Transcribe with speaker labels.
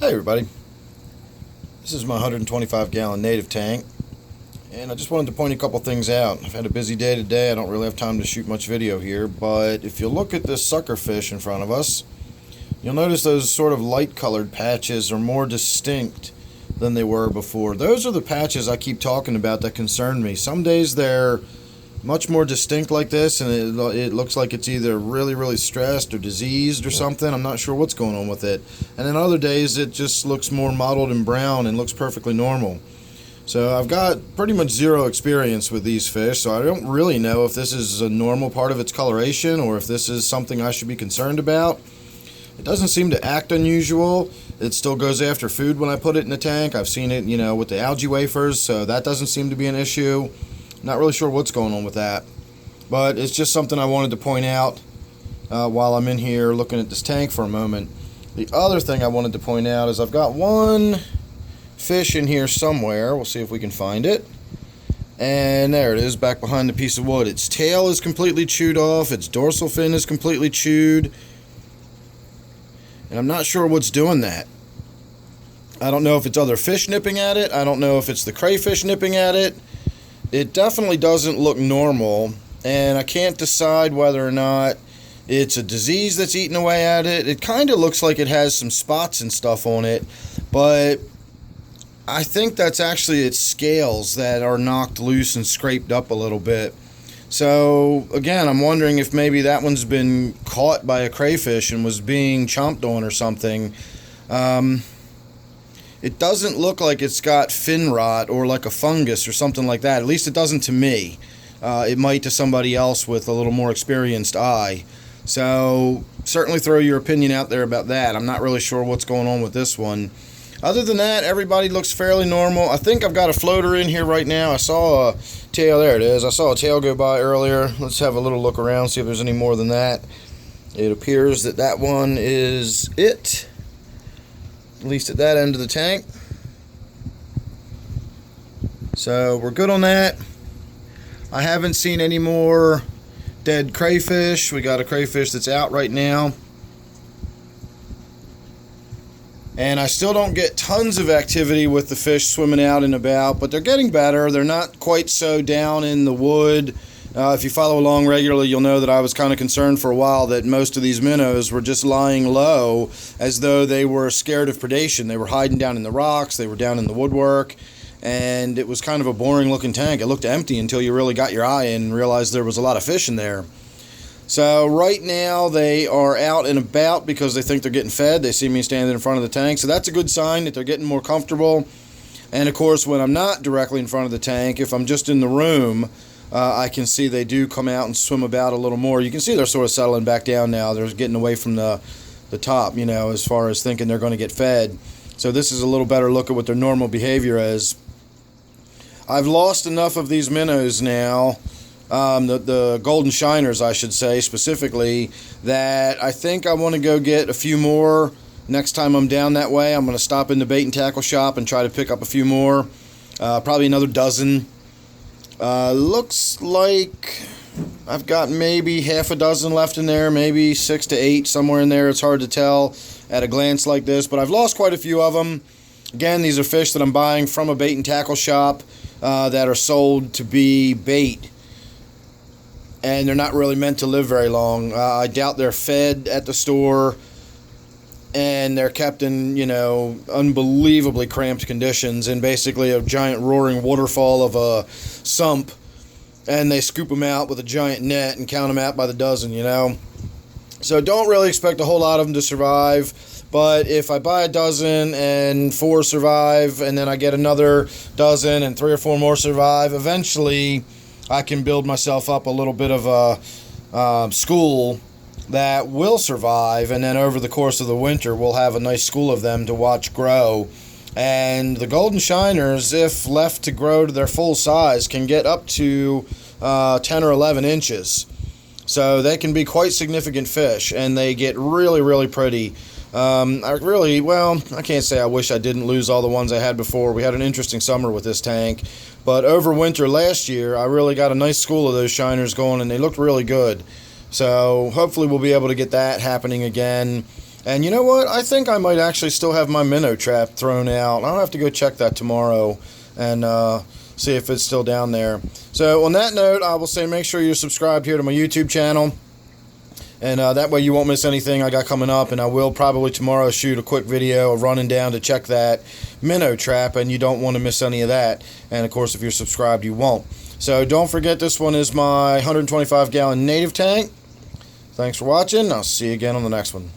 Speaker 1: Hey everybody, this is my 125 gallon native tank, and I just wanted to point a couple things out. I've had a busy day today. I don't really have time to shoot much video here, but if you look at this sucker fish in front of us, you'll notice those sort of light colored patches are more distinct than they were before. Those are the patches I keep talking about that concern me. Some days they're much more distinct like this, and it looks like it's either really stressed or diseased or something. I'm not sure what's going on with it. And then other days it just looks more mottled and brown and looks perfectly normal. So I've got pretty much zero experience with these fish, so I don't really know if this is a normal part of its coloration or if this is something I should be concerned about. It doesn't seem to act unusual. It still goes after food when I put it in the tank. I've seen it, with the algae wafers, so that doesn't seem to be an issue. Not really sure what's going on with that, but it's just something I wanted to point out while I'm in here looking at this tank for a moment. The other thing I wanted to point out is I've got one fish in here somewhere. We'll see if we can find it. And there it is, back behind the piece of wood. Its tail is completely chewed off. Its dorsal fin is completely chewed. And I'm not sure what's doing that. I don't know if it's other fish nipping at it. I don't know if it's the crayfish nipping at it. It definitely doesn't look normal, and I can't decide whether or not it's a disease that's eating away at it. It kind of looks like it has some spots and stuff on it, but I think that's actually its scales that are knocked loose and scraped up a little bit. So, again, I'm wondering if maybe that one's been caught by a crayfish and was being chomped on or something. It doesn't look like it's got fin rot or like a fungus or something like that. At least it doesn't to me. It might to somebody else with a little more experienced eye. So certainly throw your opinion out there about that. I'm not really sure what's going on with this one. Other than that, everybody looks fairly normal. I think I've got a floater in here right now. I saw a tail. There it is. I saw a tail go by earlier. Let's have a little look around, see if there's any more than that. It appears that that one is it. At least at that end of the tank. So we're good on that. I haven't seen any more dead crayfish. We got a crayfish that's out right now. And I still don't get tons of activity with the fish swimming out and about, but they're getting better. They're not quite so down in the wood. If you follow along regularly, you'll know that I was kind of concerned for a while that most of these minnows were just lying low as though they were scared of predation. They were hiding down in the rocks, they were down in the woodwork, and it was kind of a boring looking tank. It looked empty until you really got your eye in and realized there was a lot of fish in there. So right now they are out and about because they think they're getting fed. They see me standing in front of the tank, so that's a good sign that they're getting more comfortable. And of course, when I'm not directly in front of the tank, if I'm just in the room, I can see they do come out and swim about a little more. You can see they're sort of settling back down now. They're getting away from the top, as far as thinking they're going to get fed. So this is a little better look at what their normal behavior is. I've lost enough of these minnows now, the golden shiners, I should say, specifically, that I think I want to go get a few more. Next time I'm down that way, I'm going to stop in the bait and tackle shop and try to pick up a few more. Probably another dozen. Looks like I've got maybe half a dozen left in there, maybe 6 to 8, somewhere in there. It's hard to tell at a glance like this, but I've lost quite a few of them. Again, these are fish that I'm buying from a bait and tackle shop that are sold to be bait, and they're not really meant to live very long. I doubt they're fed at the store, and they're kept in, unbelievably cramped conditions in basically a giant roaring waterfall of a sump, and they scoop them out with a giant net and count them out by the dozen, So don't really expect a whole lot of them to survive, but if I buy a dozen and 4 survive, and then I get another dozen and 3 or 4 more survive, eventually I can build myself up a little bit of a school that will survive, and then over the course of the winter we'll have a nice school of them to watch grow. And the golden shiners, if left to grow to their full size, can get up to 10 or 11 inches. So they can be quite significant fish, and they get really pretty. I can't say I wish I didn't lose all the ones I had before. We had an interesting summer with this tank, but over winter last year I really got a nice school of those shiners going, and they looked really good. So hopefully we'll be able to get that happening again. And you know what? I think I might actually still have my minnow trap thrown out. I'll have to go check that tomorrow and see if it's still down there. So on that note, I will say make sure you're subscribed here to my YouTube channel. And that way you won't miss anything I got coming up. And I will probably tomorrow shoot a quick video of running down to check that minnow trap. And you don't want to miss any of that. And of course, if you're subscribed, you won't. So don't forget, this one is my 125-gallon native tank. Thanks for watching. I'll see you again on the next one.